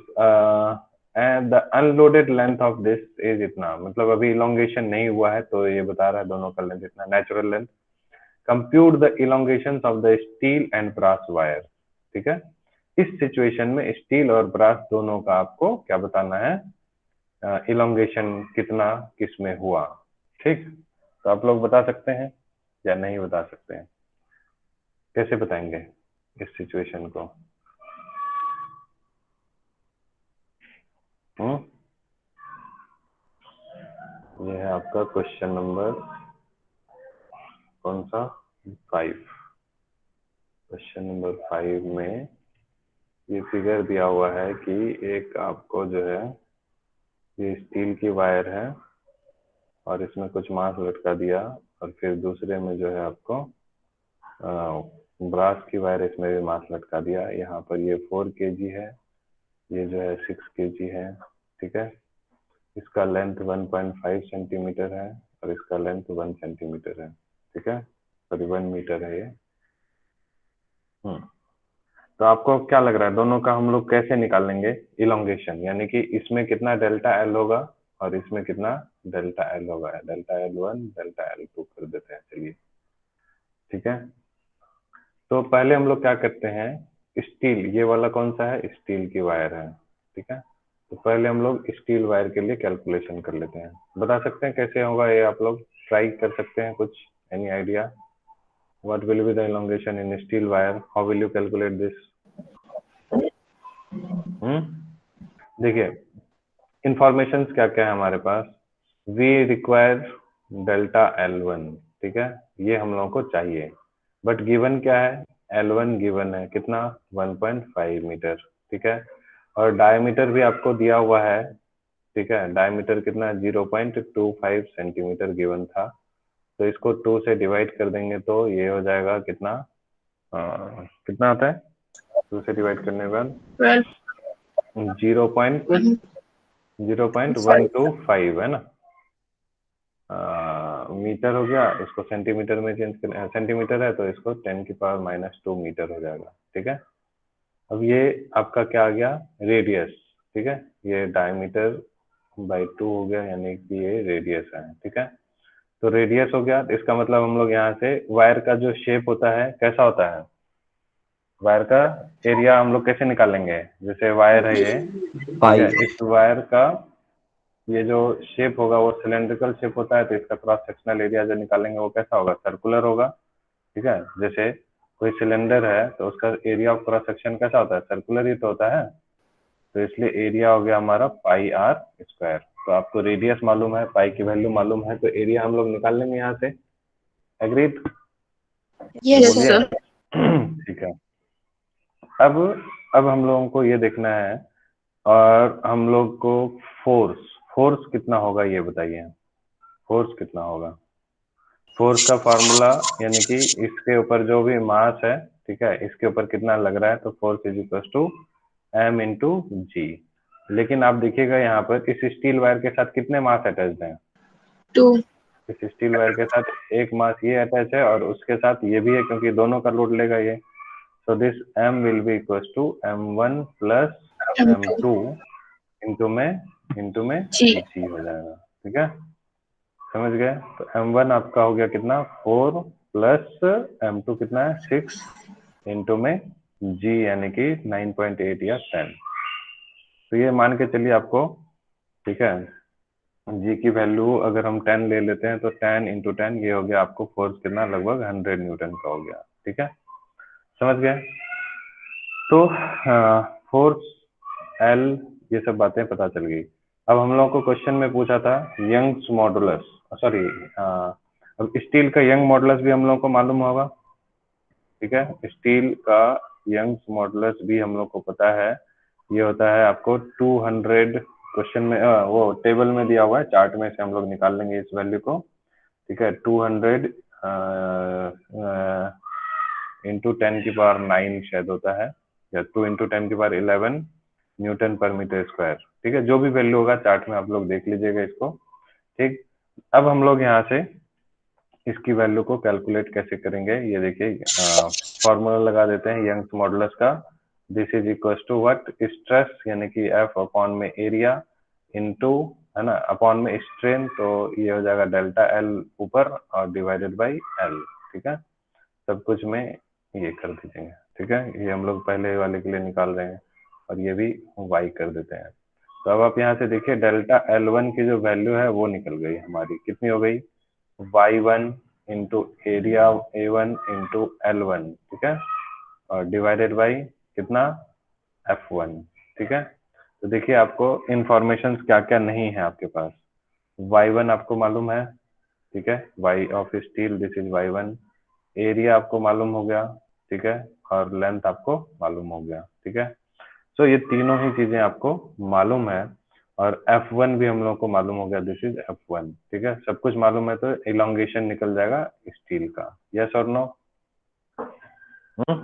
and the unloaded length of this is इतना, मतलब अभी इलोंगेशन नहीं हुआ है तो ये बता रहा है दोनों का लेंथ इतना, natural length. Compute the elongation of the steel and brass wire, ठीक है। इस सिचुएशन में स्टील और ब्रास दोनों का आपको क्या बताना है? इलोंगेशन कितना किसमें हुआ, ठीक। तो आप लोग बता सकते हैं या नहीं बता सकते हैं? कैसे बताएंगे इस सिचुएशन को? ये है आपका क्वेश्चन नंबर कौन सा? 5। क्वेश्चन नंबर 5 में ये फिगर दिया हुआ है कि एक आपको जो है ये स्टील की वायर है और इसमें कुछ मास लटका दिया और फिर दूसरे में जो है आपको ब्रास की वायर, इसमें भी मास लटका दिया। यहाँ पर ये 4 kg है, ये जो है 6 kg है, ठीक है। इसका लेंथ 1.5 सेंटीमीटर है और इसका लेंथ 1 सेंटीमीटर है, ठीक है, सॉरी 1 मीटर है ये। तो आपको क्या लग रहा है दोनों का हम लोग कैसे निकालेंगे इलोंगेशन? यानी कि इसमें कितना डेल्टा एल होगा और इसमें कितना डेल्टा एल होगा? डेल्टा L1 डेल्टा L2 कर देते हैं, चलिए, ठीक है। तो पहले हम लोग क्या करते हैं, स्टील, ये वाला कौन सा है? स्टील की वायर है, ठीक है। तो पहले हम लोग स्टील वायर के लिए कैलकुलेशन कर लेते हैं। बता सकते हैं कैसे होगा ये? आप लोग ट्राई कर सकते हैं कुछ, any idea? What will be the elongation in steel wire? How will you calculate this? देखिए इंफॉर्मेशन क्या क्या है हमारे पास। वी रिक्वायर डेल्टा L1, ठीक है, ये हम लोगों को चाहिए। बट गिवन क्या है? L1 गिवन है कितना? 1.5 मीटर, ठीक है। और डायमीटर भी आपको दिया हुआ है, ठीक है। डायमीटर कितना? 0.25 सेंटीमीटर गिवन था। तो इसको 2 से डिवाइड कर देंगे तो ये हो जाएगा कितना? कितना आता है 2 से डिवाइड करने के बाद? 0.125 है ना। मीटर हो गया, इसको सेंटीमीटर में चेंज कर, सेंटीमीटर है तो इसको 10⁻⁻² मीटर हो जाएगा, ठीक है। अब ये आपका क्या आ गया? रेडियस, ठीक है। ये डायमीटर बाई 2 हो गया, यानी कि ये रेडियस है, ठीक है। तो रेडियस हो गया, इसका मतलब हम लोग यहाँ से वायर का जो शेप होता है कैसा होता है? वायर का एरिया हम लोग कैसे निकालेंगे? जैसे वायर है ये, ठीक है, इस वायर का ये जो शेप होगा वो सिलेंड्रिकल शेप होता है, तो इसका क्रॉस सेक्शनल एरिया जो निकालेंगे वो कैसा होगा? सर्कुलर होगा, ठीक है। जैसे कोई सिलेंडर है तो उसका एरिया ऑफ क्रॉस सेक्शन कैसा होता है? सर्कुलर ही तो होता है। तो इसलिए एरिया हो गया हमारा पाई आर स्क्वायर। तो आपको रेडियस मालूम है, पाई की वैल्यू मालूम है, तो एरिया हम लोग निकाल लेंगे यहाँ से। एग्रीड? Yes, बोलिए। sir. ठीक है। अब हम लोगों को ये देखना है, और हम लोग को फोर्स कितना होगा ये बताइए। फोर्स कितना होगा? फोर्स का फॉर्मूला यानी कि इसके ऊपर जो भी मास है, ठीक है, इसके ऊपर कितना लग रहा है, तो force is equal to M into G. लेकिन आप देखिएगा यहाँ पर इस स्टील वायर के साथ कितने मास अटैच्ड हैं? 2. इस स्टील वायर के साथ एक मास ये अटैच है और उसके साथ ये भी है, क्योंकि दोनों का लोड लेगा ये। So this m will be equal to m1 plus m2 into में G. g हो जाएगा, ठीक है, समझ गए? तो m1 आपका हो गया कितना? 4 प्लस m2 कितना है? 6 इंटू में g यानी कि 9.8 या 10। तो ये मान के चलिए आपको, ठीक है, जी की वैल्यू अगर हम 10 ले लेते हैं तो 10 इंटू 10 ये हो गया आपको फोर्स कितना? लगभग 100 न्यूटन का हो गया, ठीक है, समझ गए? तो फोर्स एल ये सब बातें पता चल गई। अब हम लोगों को क्वेश्चन में पूछा था यंग्स मॉडुलस, सॉरी, अब स्टील का यंग मॉडुलस भी हम लोगों को मालूम होगा, ठीक है। स्टील का यंग्स मॉडुलस भी हम लोग को पता है, ये होता है आपको 200। क्वेश्चन में वो टेबल में दिया हुआ है, चार्ट में से हम लोग निकाल लेंगे इस वैल्यू को, ठीक है। 200 इंटू 10 की पावर 9 शायद होता है, या 2 इंटू 10 की power 11 Newton per metre square, ठीक है। जो भी वैल्यू होगा चार्ट में आप लोग देख लीजिएगा इसको, ठीक। अब हम लोग यहाँ से इसकी वैल्यू को कैलकुलेट कैसे करेंगे, ये देखिए, फॉर्मूला लगा देते हैं यंग्स मॉडुलस का। This is equal to what? Stress यानी कि एफ अपॉन में एरिया इनटू, है ना, अपॉन में स्ट्रेन, तो ये हो जाएगा डेल्टा एल ऊपर और डिवाइडेड बाई एल, ठीक है। सब कुछ में ये कर दीजिएगा, ठीक है। ये हम लोग पहले वाले के लिए निकाल रहे हैं और ये भी y कर देते हैं। तो अब आप यहाँ से देखिए डेल्टा L1 की जो वैल्यू है वो निकल गई हमारी, कितनी हो गई? y1 into area a1 into L1, ठीक है, और डिवाइडेड बाई कितना? F1, ठीक है। तो देखिए आपको इंफॉर्मेशन क्या क्या नहीं है आपके पास। y1 आपको मालूम है, ठीक है, y of steel this is y1। Area आपको मालूम हो गया, ठीक है, और लेंथ आपको मालूम हो गया, ठीक है। सो ये तीनों ही चीजें आपको मालूम है, और F1 भी हम लोग को मालूम हो गया, दिस इज F1, ठीक है। सब कुछ मालूम है तो इलोंगेशन निकल जाएगा स्टील का। यस और no?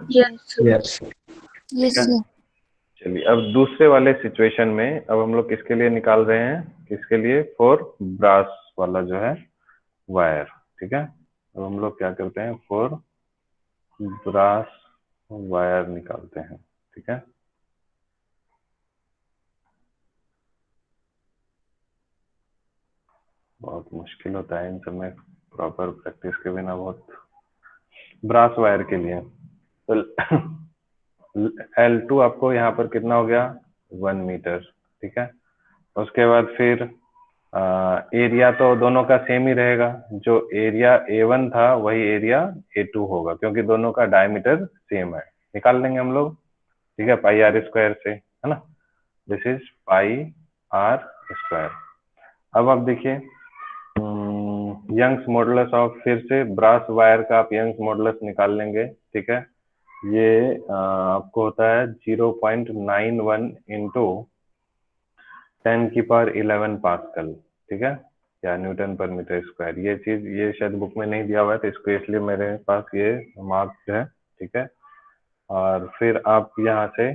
Yes, sir. Yes, sir. चलिए अब दूसरे वाले सिचुएशन में अब हम लोग किसके लिए निकाल रहे हैं? किसके लिए? फॉर ब्रास वाला जो है वायर, ठीक है। अब हम लोग क्या करते हैं? फॉर ब्रास वायर निकालते हैं, ठीक है। बहुत मुश्किल होता है इन सब में, प्रॉपर प्रैक्टिस के बिना बहुत। ब्रास वायर के लिए तो L2 आपको यहाँ पर कितना हो गया? 1 मीटर, ठीक है। उसके बाद फिर एरिया तो दोनों का सेम ही रहेगा, जो एरिया A1 था वही एरिया A2 होगा, क्योंकि दोनों का डायमीटर सेम है। निकाल लेंगे हम लोग, ठीक है, पाई आर स्क्वायर से, है ना। This is pi r square. अब आप देखिए यंग्स मॉडुलस ऑफ, फिर से ब्रास वायर का आप यंग्स मॉडुलस निकाल लेंगे, ठीक है। ये आपको होता है 0.91 इंटू 10 की पावर 11 पास्कल, ठीक है, या न्यूटन पर मीटर स्क्वायर। ये चीज ये शायद बुक में नहीं दिया हुआ है, तो इसको इसलिए मेरे पास ये मार्क्स है, ठीक है। और फिर आप यहाँ से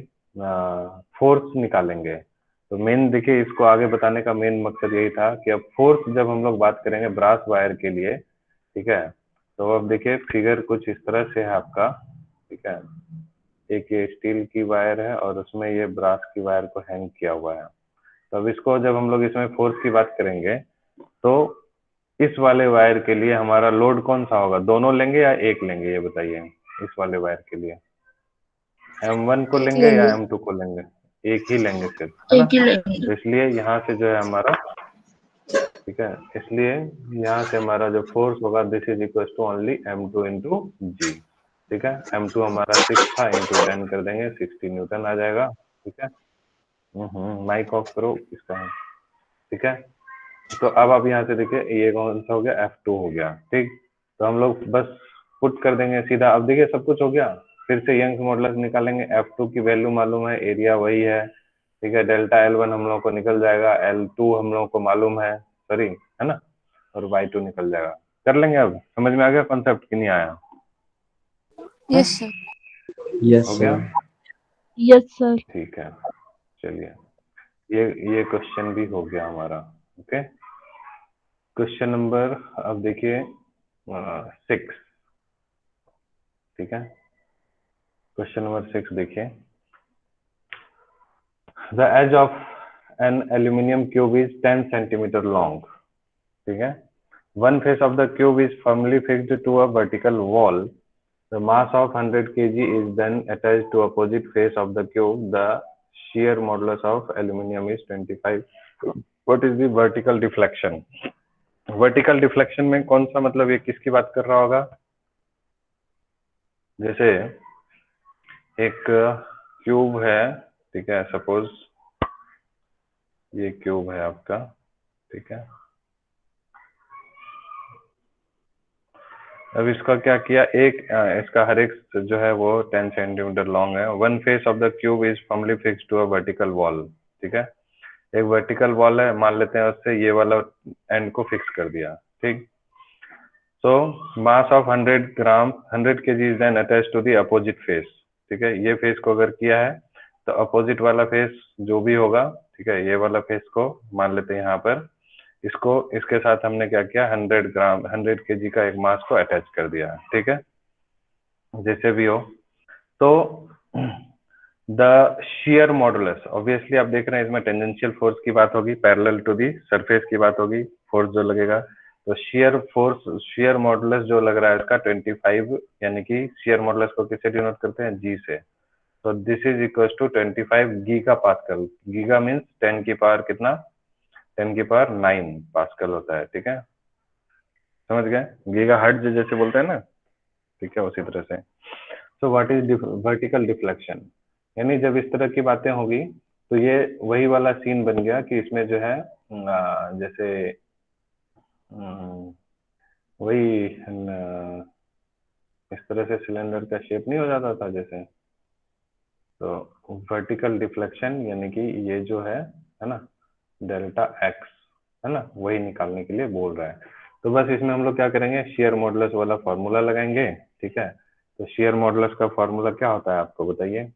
फोर्स निकालेंगे। तो मेन देखिए, इसको आगे बताने का मेन मकसद यही था कि अब फोर्स जब हम लोग बात करेंगे ब्रास वायर के लिए, ठीक है, तो अब देखिए फिगर कुछ इस तरह से है आपका, ठीक है। एक ये स्टील की वायर है और उसमें ये ब्रास की वायर को हैंग किया हुआ है। तो अब इसको जब हम लोग इसमें फोर्स की बात करेंगे तो इस वाले वायर के लिए हमारा लोड कौन सा होगा? दोनों लेंगे या एक लेंगे, ये बताइए इस वाले वायर के लिए। M1 को एक लेंगे या लेंगे। M2 को लेंगे? एक ही लेंगे सिर्फ, है ना? एक ही लेंगे। तो इसलिए यहाँ से जो है हमारा, ठीक है, इसलिए यहाँ से हमारा जो फोर्स होगा this is equal to only M2 into G. ठीक है, M2 हमारा 6 था, इंटू 10 कर देंगे, 60 न्यूटन आ जाएगा। ठीक है, माइक ऑफ करो इसका। ठीक है, तो अब आप यहाँ से देखिए ये कौन सा हो गया, F2 हो गया। ठीक, तो हम लोग बस पुट कर देंगे सीधा। अब देखिए सब कुछ हो गया, फिर से यंग्स मॉडुलस निकालेंगे। F2 की वैल्यू मालूम है, एरिया वही है। ठीक है, डेल्टा L1 हम लोग को निकल जाएगा, L2 हम लोग को मालूम है, सॉरी, है ना, और Y2 निकल जाएगा। कर लेंगे, अब समझ में आ गया कॉन्सेप्ट कि नहीं आया? Yes sir. हो गया? Yes, sir. ठीक है, चलिए ये क्वेश्चन भी हो गया हमारा। ओके, क्वेश्चन नंबर अब देखिए 6। ठीक है, क्वेश्चन नंबर 6 देखिए। The edge of an aluminium cube is 10 centimetre long. ठीक है, one face of the cube is firmly fixed to a vertical wall. The mass of 100 kg is then attached to opposite face of the cube. The shear modulus of aluminum is 25. What is the vertical deflection? Vertical deflection में कौन सा, मतलब ये किसकी बात कर रहा होगा? जैसे एक क्यूब है, ठीक है, सपोज ये क्यूब है आपका, ठीक है, अब इसका क्या किया, एक इसका हर एक जो है वो 10 सेंटीमीटर लॉन्ग है। One face of the cube is firmly fixed to a vertical wall. ठीक है, एक वर्टिकल वॉल है, मान लेते हैं, उससे ये वाला एंड को फिक्स कर दिया। ठीक, so mass of 100 kg is then attach to the opposite face. ठीक है, ये फेस को अगर किया है तो अपोजिट वाला फेस जो भी होगा, ठीक है, ये वाला फेस को मान लेते हैं यहाँ पर, इसको इसके साथ हमने क्या किया, 100 kg का एक मास को अटैच कर दिया। ठीक है, जैसे भी हो, तो द शियर मॉडुलस, ऑब्वियसली आप देख रहे हैं इसमें टेंजेंशियल फोर्स की बात होगी, पैरेलल टू दी सरफेस की बात होगी, फोर्स जो लगेगा, तो शियर फोर्स, शियर मॉडुलस जो लग रहा है इसका 25, यानी कि शियर मॉडुलस को किससे डिनोट करते हैं, जी से। तो this is equal to 25 giga pascal. Giga means 10 की पावर कितना, 10 की पावर 9 पास्कल होता है। ठीक है, समझ गए, गीगा हर्ट्ज जैसे बोलते हैं ना, ठीक है, उसी तरह से। So what is vertical deflection, यानी जब इस तरह की बातें होगी तो ये वही वाला सीन बन गया कि इसमें जो है जैसे वही इस तरह से सिलेंडर का शेप नहीं हो जाता था जैसे, तो वर्टिकल डिफ्लेक्शन यानी कि ये जो है ना, डेल्टा एक्स, है ना, वही निकालने के लिए बोल रहा है। तो बस इसमें हम लोग क्या करेंगे, शेयर मॉडुलस वाला फॉर्मूला लगाएंगे। ठीक है, तो शेयर मॉडुलस का फॉर्मूला क्या होता है आपको बताइए,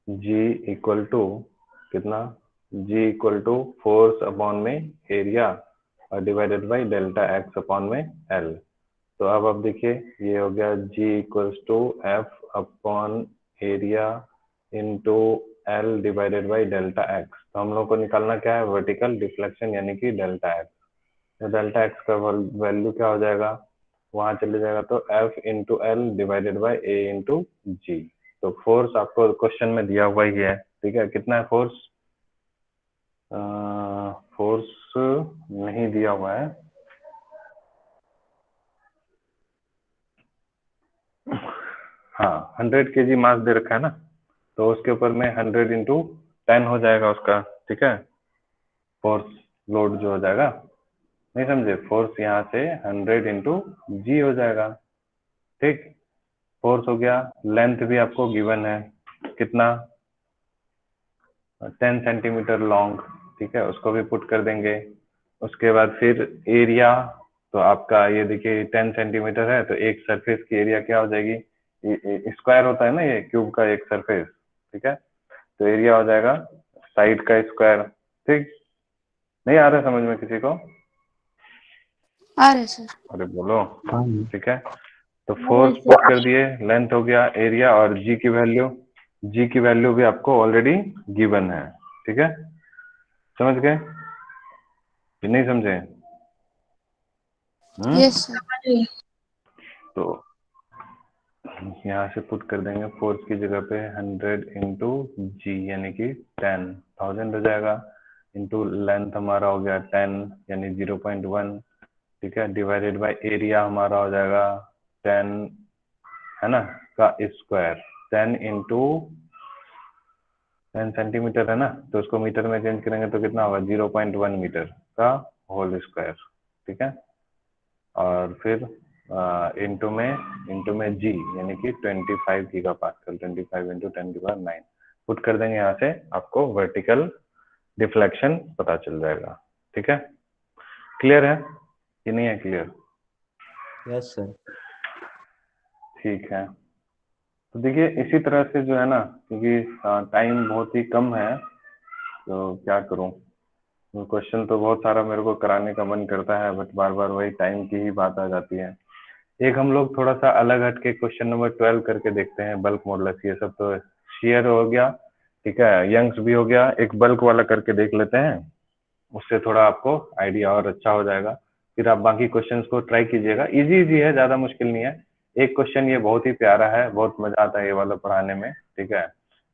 G इक्वल टू कितना, G equal to force upon में एरिया और divided by delta x upon में L। तो अब आप देखिए ये हो गया G equals to F upon area into L divided by delta x. तो हम लोग को निकालना क्या है, वर्टिकल डिफ्लेक्शन यानी कि डेल्टा एक्स। तो डेल्टा एक्स का वैल्यू क्या हो जाएगा, वहां चले जाएगा, तो F into L divided by A into G. तो फोर्स आपको क्वेश्चन में दिया हुआ ही है। ठीक है, कितना है फोर्स, फोर्स नहीं दिया हुआ है, हाँ 100 kg मास दे रखा है ना, तो उसके ऊपर में 100 इंटू 10 हो जाएगा उसका। ठीक है, फोर्स लोड जो हो जाएगा, नहीं समझे, फोर्स यहाँ से 100 इंटू जी हो जाएगा। ठीक, फोर्स हो गया, लेंथ भी आपको गिवन है कितना, 10 सेंटीमीटर लॉन्ग। ठीक है, उसको भी पुट कर देंगे। उसके बाद फिर एरिया, तो आपका ये देखिए 10 सेंटीमीटर है, तो एक सरफेस की एरिया क्या हो जाएगी, स्क्वायर होता है ना ये क्यूब का एक सरफेस। ठीक है, तो एरिया हो जाएगा साइड का स्क्वायर। ठीक, नहीं आ रहा समझ में किसी को, आ रहे सर। अरे बोलो। ठीक है, तो हाँ फोर्स सर। पुट कर दिए, लेंथ हो गया, एरिया, और जी की वैल्यू, जी की वैल्यू भी आपको ऑलरेडी गिवन है। ठीक है, समझ गए कि नहीं समझे? Yes sir. तो यहाँ से पुट कर देंगे फोर्स की जगह पे 100 इंटू जी यानी कि 10,000 हो जाएगा, इंटू लेंथ हमारा हो गया 10 यानी 0.1, ठीक है, डिवाइडेड बाय एरिया हमारा हो जाएगा 10 है ना का स्क्वायर, 10 इंटू 10 सेंटीमीटर है ना, तो उसको मीटर में चेंज करेंगे तो कितना होगा 0.1 मीटर का होल स्क्वायर, ठीक है, और फिर इंटू में जी यानी कि 25 गीगापास्कल, 25 इंटू 10⁹ पुट कर देंगे, यहाँ से आपको वर्टिकल डिफ्लेक्शन पता चल जाएगा, ठीक है। क्लियर है कि नहीं है क्लियर? Yes sir. ठीक है, तो देखिए इसी तरह से जो है ना, क्योंकि टाइम बहुत ही कम है तो क्या करूं, क्वेश्चन तो बहुत सारा मेरे को कराने का मन करता है, बट बार बार वही टाइम की ही बात आ जाती है। एक हम लोग थोड़ा सा अलग हट के क्वेश्चन नंबर 12 करके देखते हैं, बल्क मॉडुलस। ये सब तो शेयर हो गया, ठीक है, यंग्स भी हो गया, एक बल्क वाला करके देख लेते हैं, उससे थोड़ा आपको आइडिया और अच्छा हो जाएगा, फिर आप बाकी क्वेश्चंस को ट्राई कीजिएगा। इजी इजी है, ज्यादा मुश्किल नहीं है। एक क्वेश्चन ये बहुत ही प्यारा है, बहुत मजा आता है ये वाला पढ़ाने में, ठीक है,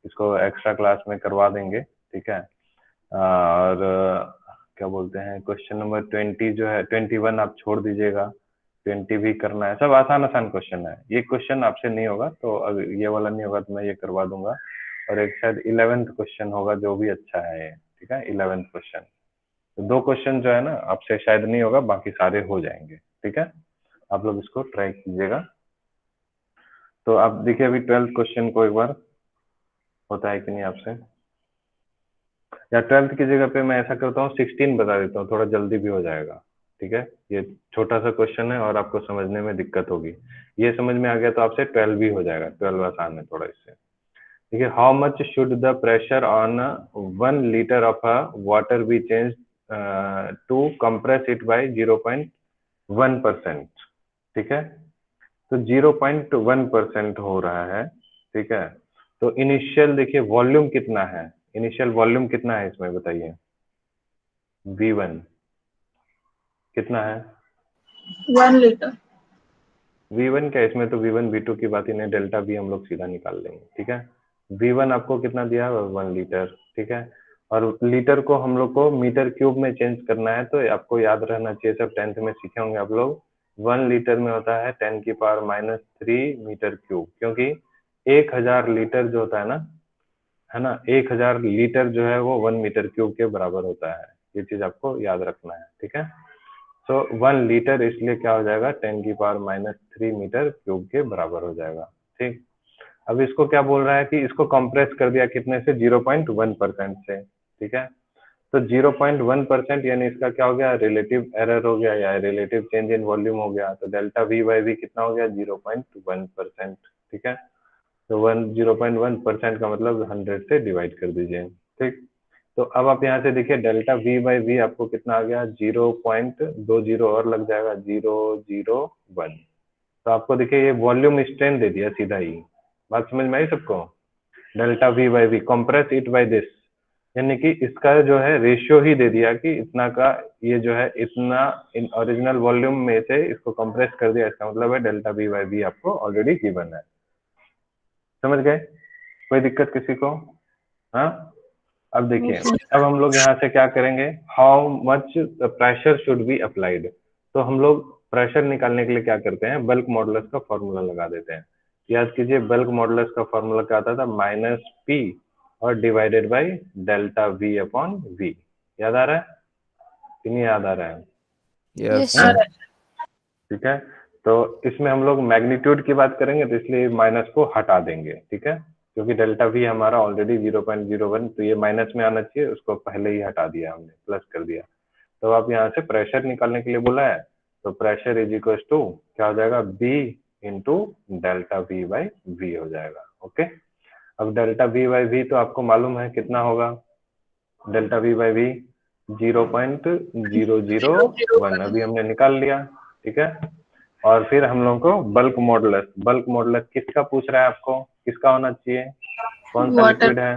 इसको एक्स्ट्रा क्लास में करवा देंगे, ठीक है। और क्या बोलते हैं, क्वेश्चन नंबर 20 जो है, 21 आप छोड़ दीजिएगा, 20 भी करना है, सब आसान आसान क्वेश्चन है। ये क्वेश्चन आपसे नहीं होगा तो अगर ये वाला नहीं होगा तो मैं ये करवा दूंगा, और एक शायद 11th क्वेश्चन होगा जो भी अच्छा है ये, ठीक है, 11th क्वेश्चन। तो 2 क्वेश्चन जो है ना आपसे शायद नहीं होगा, बाकी सारे हो जाएंगे, ठीक है, आप लोग इसको ट्राई कीजिएगा। तो आप देखिए अभी 12th क्वेश्चन को एक बार होता है कि नहीं आपसे, या 12th की जगह पे मैं ऐसा करता हूँ 16 बता देता हूँ, थोड़ा जल्दी भी हो जाएगा, ठीक है। ये छोटा सा क्वेश्चन है और आपको समझने में दिक्कत होगी, ये समझ में आ गया तो आपसे 12 भी हो जाएगा, 12 आसान है थोड़ा इससे, ठीक है। How much should the pressure on 1 litre of a water be change to compress it by 0.1%, ठीक है, तो 0.1% हो रहा है, ठीक है। तो इनिशियल देखिए वॉल्यूम कितना है, इनिशियल वॉल्यूम कितना है इसमें बताइए, V1 कितना है, 1 लीटर। V1 क्या, इसमें तो V1 V2 की बात ही नहीं, डेल्टा V हम लोग सीधा निकाल लेंगे, ठीक है। V1 आपको कितना दिया है, 1 लीटर, ठीक है, और लीटर को हम लोग को मीटर क्यूब में चेंज करना है, तो आपको याद रहना चाहिए, सब 10th में सीखे होंगे आप लोग, 1 लीटर में होता है 10⁻³ मीटर क्यूब, क्योंकि 1000 लीटर जो होता है ना 1000 लीटर जो है वो 1 मीटर क्यूब के बराबर होता है, ये चीज आपको याद रखना है, ठीक है। तो 1 लीटर इसलिए क्या हो जाएगा, 10⁻³ मीटर क्यूब के बराबर हो जाएगा, ठीक। अब इसको क्या बोल रहा है कि इसको कंप्रेस कर दिया कितने से, 0.1% से, ठीक है। तो 0.1% यानी इसका क्या हो गया, रिलेटिव एरर हो गया या रिलेटिव चेंज इन वॉल्यूम हो गया, तो डेल्टा V/V कितना हो गया, 0.1%, ठीक है। तो 0.1% का मतलब 100 से डिवाइड कर दीजिए, ठीक। तो अब आप यहाँ से देखिए डेल्टा V/V आपको कितना आ गया, 0.20 और लग जाएगा, 001। तो आपको देखिए ये वॉल्यूम स्ट्रेन दे दिया सीधा ही, बात समझ में आई सबको, delta V/V compress it by this, यानी कि इसका जो है रेशियो ही दे दिया कि इतना का ये जो है इतना इन ओरिजिनल वॉल्यूम में से इसको कंप्रेस कर दिया, इसका मतलब है डेल्टा V/V आपको ऑलरेडी गिवन है, समझ गए, कोई दिक्कत किसी को? हाँ, अब देखिए अब हम लोग यहाँ से क्या करेंगे, how much pressure should be applied, तो हम लोग प्रेशर निकालने के लिए क्या करते हैं, बल्क मॉडुलस का फॉर्मूला लगा देते हैं। याद कीजिए बल्क मॉडुलस का फॉर्मूला क्या आता था, -P और डिवाइडेड बाय डेल्टा V/V, याद आ रहा है कि नहीं याद आ रहा है? Yes yes sir. ठीक है, तो इसमें हम लोग मैग्नीट्यूड की बात करेंगे तो इसलिए माइनस को हटा देंगे, ठीक है, क्योंकि डेल्टा V हमारा ऑलरेडी 0.01, तो ये माइनस में आना चाहिए, उसको पहले ही हटा दिया हमने, प्लस कर दिया। तो आप यहाँ से प्रेशर निकालने के लिए बोला है, तो प्रेशर इज इक्वल टू क्या हो जाएगा, B इंटू डेल्टा V/V हो जाएगा, ओके। अब डेल्टा V/V तो आपको मालूम है कितना होगा, डेल्टा V/V 0.001 अभी हमने निकाल लिया, ठीक है। और फिर हम लोगों को बल्क मॉडुलस किसका पूछ रहा है आपको, किसका होना चाहिए, कौन सा वाटर। लिक्विड है,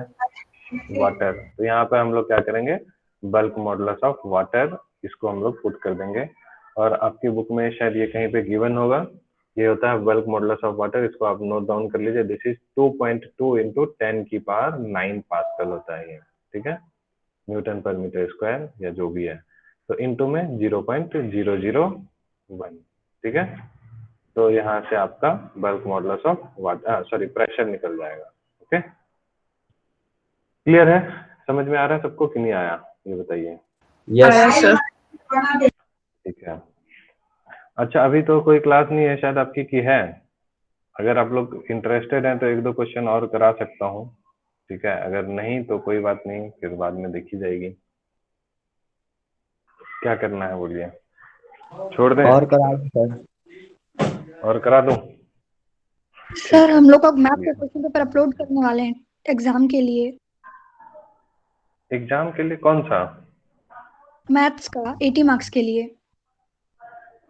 वाटर, तो यहाँ पे हम लोग क्या करेंगे, बल्क मॉडुलस ऑफ वाटर, इसको हम लोग पुट कर देंगे, और आपकी बुक में शायद ये कहीं पे गिवन होगा, ये होता है बल्क मॉडुलस ऑफ वाटर, इसको आप नोट डाउन कर लीजिए। दिस इज 2.2 इंटू 10⁹ पास्कल होता है ये, ठीक है, न्यूटन पर मीटर स्क्वायर या जो भी है। तो इंटू में 0.001, ठीक है। तो यहाँ से आपका bulk modulus of water sorry pressure निकल जाएगा। ओके, क्लियर है? समझ में आ रहा है सबको कि नहीं आया, ये बताइए। यस आया सर। ठीक है। अच्छा, अभी तो कोई क्लास नहीं है शायद आपकी, की है? अगर आप लोग इंटरेस्टेड हैं तो एक दो क्वेश्चन और करा सकता हूँ, ठीक है। अगर नहीं तो कोई बात नहीं, फिर बाद में देखी जाएगी। क्या करना है बोलिए, छोड़ दें और करा दो सर। और करा दूं? सर है। हम लोग का मैथ का क्वेश्चन पेपर अपलोड करने वाले हैं एग्जाम के लिए। एग्जाम के लिए कौन सा? मैथ्स का 80 मार्क्स के लिए।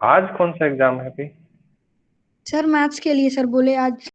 आज कौन सा एग्जाम है अभी? सर मैथ्स के लिए सर बोले आज